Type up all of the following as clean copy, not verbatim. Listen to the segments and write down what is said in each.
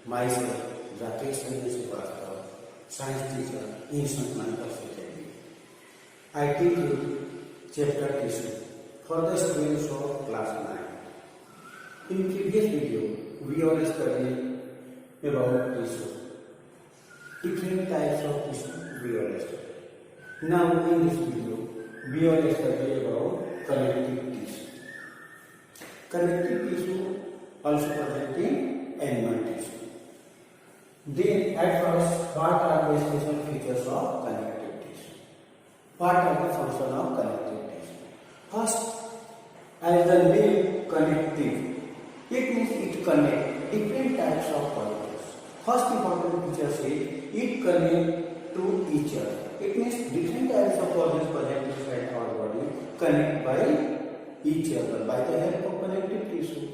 Myself, Rakesh Srivastava, Science teacher in St. Michael's Academy. I teach you chapter tissue for the students of class 9. In previous video, we already studied about tissue. Different types of tissue we already studied. Now in this video, we already studied about connective tissue. Connective tissue also present in animal tissue. Then at first, what are the special features of connective tissue? What are the function of connective tissue? First, as the name connective, it means it connects different types of particles. First important feature is it connects to each other. It means different types of particles present inside our body connect by each other by the help of connective tissue.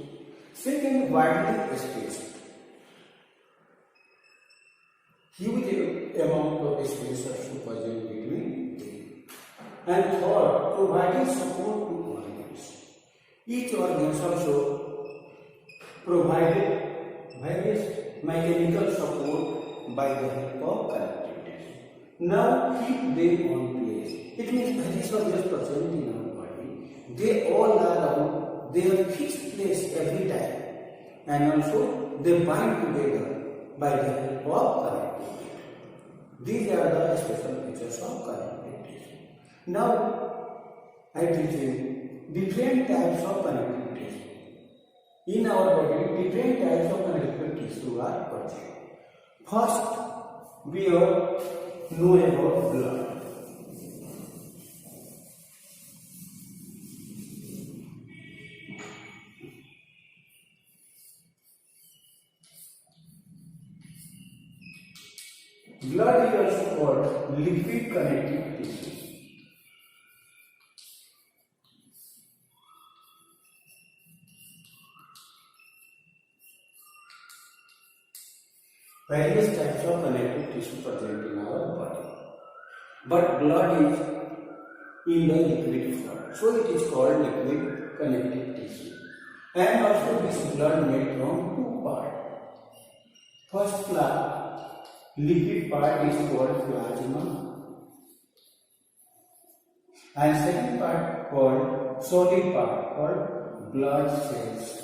Second, widely spaced. Huge amount of space are present between them. And third, providing support to organs. Each organ also provided various mechanical support by the help of connective tissue. Now keep them on place. It means various organs present in our body. They all are on their fixed place every time. And also they bind together by the help of connective tissue. These are the special features of connective tissue. Now, I teach you different types of connective tissue. In our body, different types of connective tissue are present. First, we all know about blood. Blood is also called liquid connective tissue. Various types of connective tissue present in our body. But blood is in the liquid form. So it is called liquid connective tissue. And also this blood made from two parts. First class liquid part is called plasma and second part called solid part called blood cells.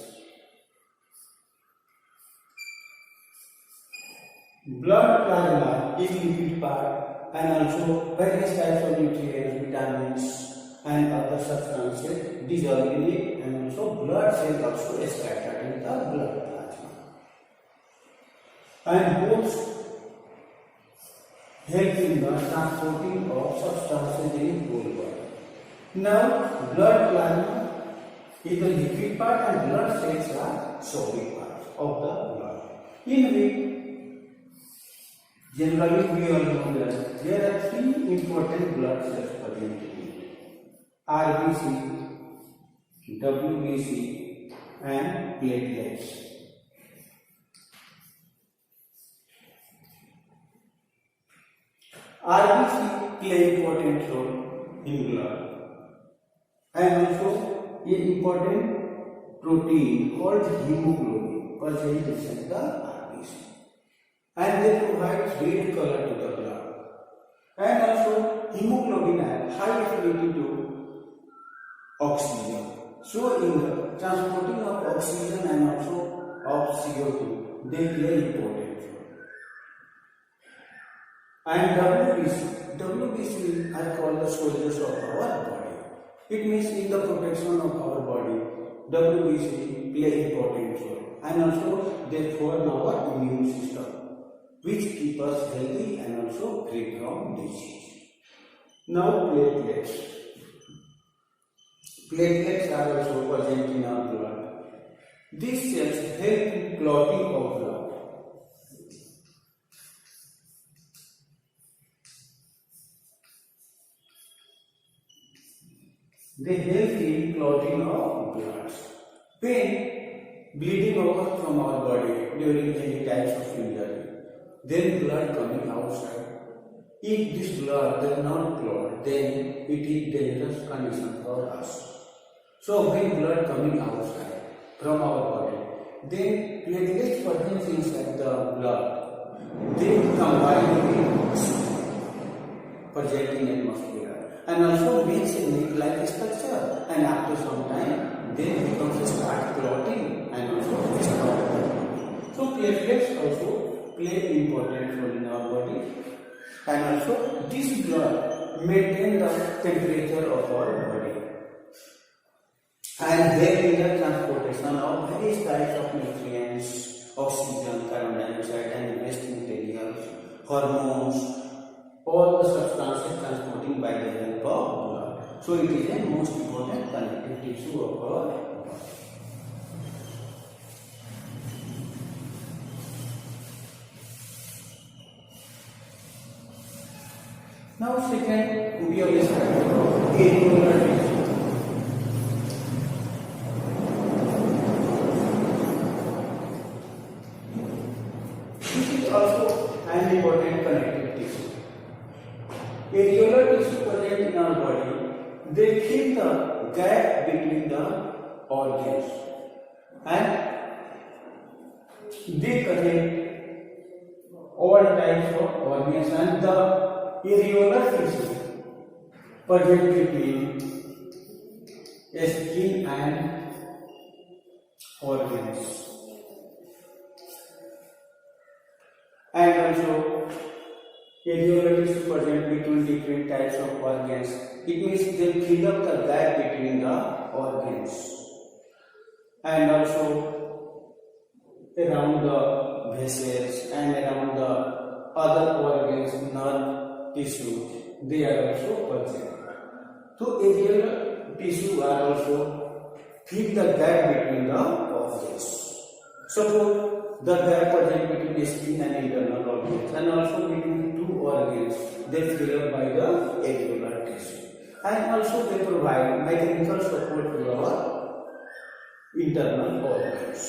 Blood plasma is liquid part and also various types of nutrients, vitamins and other substances dissolve in it, and also blood cells also scattered in the blood plasma. And both help in the transporting of substances in whole body. Now, blood plasma is the liquid part and blood cells are solid parts of the blood. In which, generally we all know that there are three important blood cells present in it: RBC, WBC and platelets. RBC play important role in blood and also an important protein called hemoglobin present inside the RBC, and they provide red color to the blood. And also hemoglobin has high affinity to oxygen. So in the transporting of oxygen and also of CO2, they play important role. And WBC are called the soldiers of our body. It means in the protection of our body, WBC play important role. And also they form our immune system, which keep us healthy and also free from disease. Now platelets. Platelets are also present in our blood. These cells help in clotting of blood. They help in clotting of blood. When bleeding occurs from our body during any types of injury, then blood coming outside. If this blood does not clot, then it is dangerous condition for us. So when blood coming outside from our body, then platelets present inside the blood, they combine with present in atmosphere and also makes a neck-like structure, and after some time they becomes start clotting and also stop. So platelets also play important role in our body, and also this blood maintain the temperature of our body and help in the transportation of various types of nutrients, oxygen, carbon dioxide and waste materials, hormones, all the substances transporting by the help of blood. So it is a most important connective tissue of our body. Now second, we will start areolar tissue. This is also an important connective tissue. Areolar tissue present in our body, they fill the gap between the organs and they connect all types of organs, and the areolar tissue present between skin and organs. And also areolar tissue present between different types of organs. It means they fill up the gap between the organs. And also around the vessels and around the other organs, nerve tissue, they are also present. So areolar tissue are also fill the gap between the organs. Suppose the gap present between skin and internal organs, and also between two organs, they fill up by the areolar tissue, and also they provide mechanical support to our internal organs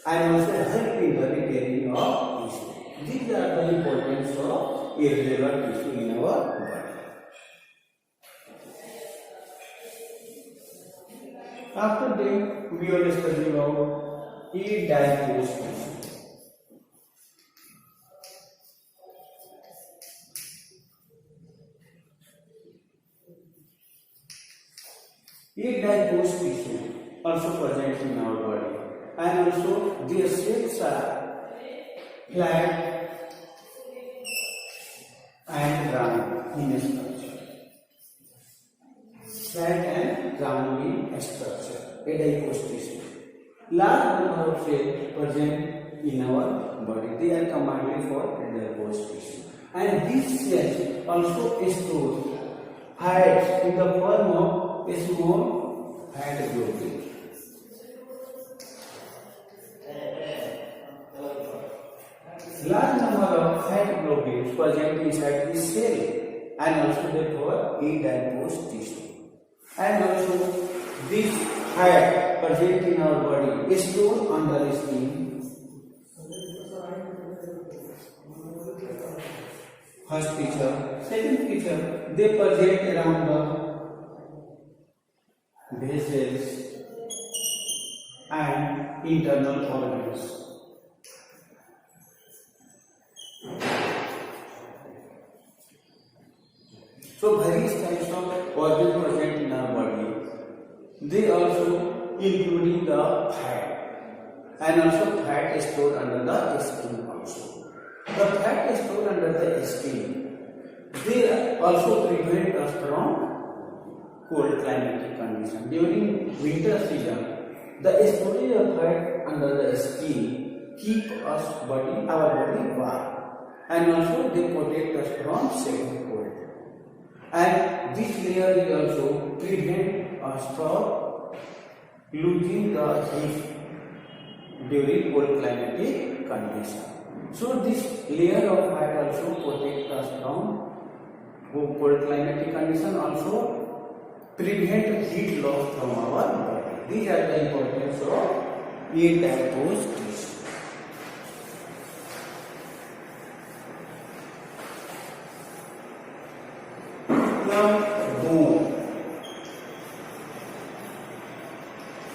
and also help in the repairing of tissue. These are the importance of areolar tissue in our body. After that, we will study about adipose tissue. Adipose tissue also present in our body, and also their cells are flat and round in structure. Flat and round in structure. Adipose tissue. Large number of cells present in our body. They are commanded for adipose tissue, and these cells also store fats in the form of a small fat globule. Large number of fat globules present inside the cell, and also therefore adipose tissue. And also this fat present in our body is stored under the skin. First feature. Second feature, they present around the vessels and internal organs. So various types of organs present in our body, they also including the fat, and also fat is stored under the skin also. The fat is stored under the skin. They also prevent us from cold climatic condition. During winter season, the storage of fat under the skin keep our body warm, and also they protect us from severe cold. And this layer is also prevent us from losing the heat during cold climatic condition. So this layer of fat also protect us from cold climatic condition, also prevent heat loss from our body. These are the importance of adipose tissue. Now bone.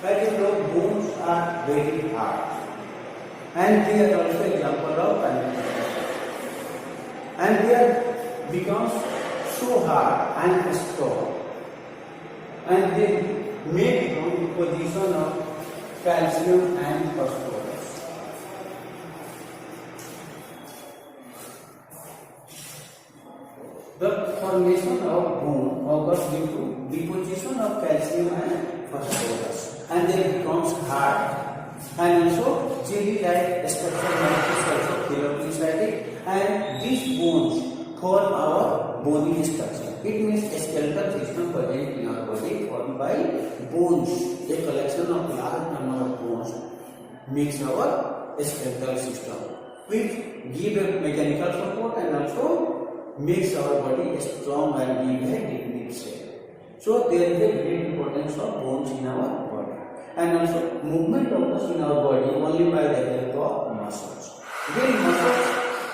As you know, bones are very hard. and they are also example of connective tissue. And they are becomes so hard and strong, and they may become in position of calcium and phosphorus. The formation of bone occurs due to deposition of calcium and phosphorus, and they becomes hard and also jelly-like structure is also keratinocytic, and these bones form our bony structure. It means a skeletal system present in our body formed by bones. A collection of large number of bones makes our skeletal system, which give a mechanical support and also makes our body strong and give a definite shape. So there is a great importance of bones in our body, and also movement occurs in our body only by the help of muscles. When muscles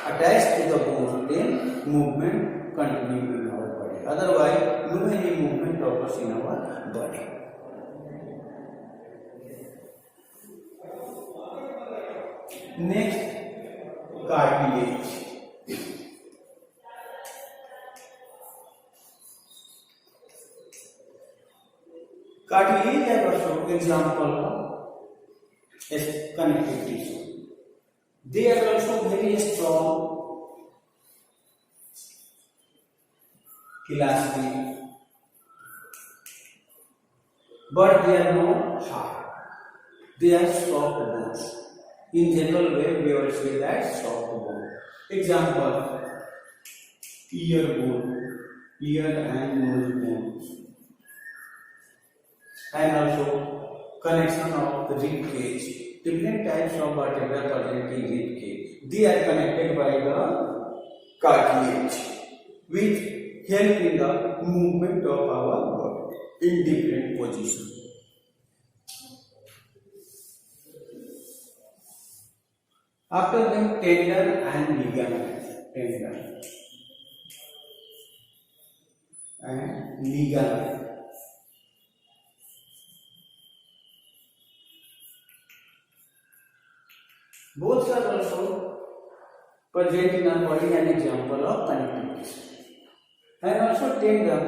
attach to the bones, then movement continues in our body. Otherwise, no any movement occurs in our body. Next, cartilage. Cartilage is also example of connective tissue. They are also very strong, elastic, but they are not hard. They are soft bones. In general way, we will say that soft bone. Example: ear bone, ear and nose bones, and also connection of the rib cage. Different types of vertebrae present in rib cage. They are connected by the cartilage, which help in the movement of our body in different positions. After them, tendon and ligament. Tendon and ligament. Both are also present in our body, an example of connective tissue. And also tendon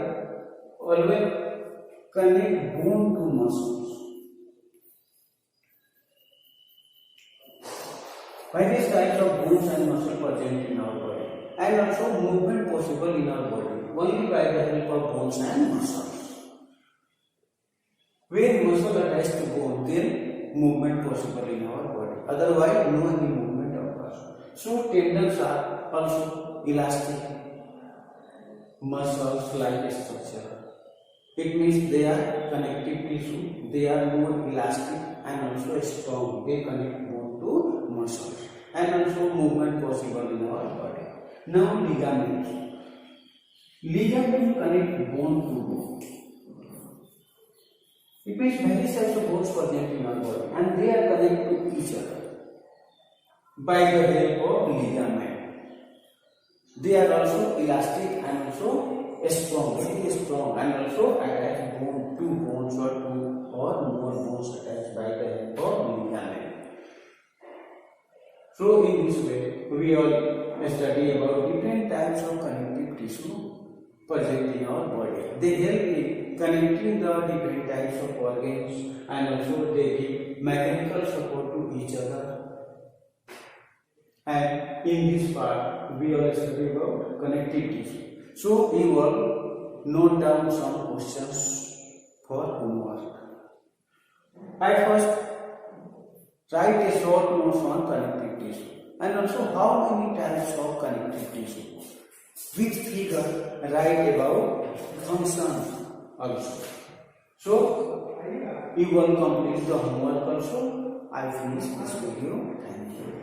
always connect bone to muscles. Various types of bones and muscles present in our body, and also movement possible in our body only by the help of bones and muscles. When muscle attached to bone, then movement possible in our body. Otherwise, no any movement occurs. So tendons are also elastic, muscles-like structure. It means they are connective tissue. They are more elastic and also strong. They connect bone to muscles, and also movement possible in our body. Now ligament. Ligament connect bone to bone. It means various types of bones present in our body, and they are connected to each other by the help of ligament. They are also elastic and also strong, very strong, and also attach bone to bones or two or more bones attached by the help of ligament. So in this way, we all study about different types of connective tissue present in our body. They help in connecting the different types of organs, and also they give mechanical support to each other. And in this part, we all study about connective tissue. So you all note down some questions for homework. At first, write a short notes on connective tissue, and also how many types of connective tissue. With figure, write about functions also. So you will complete the homework also. I finish this video. Thank you.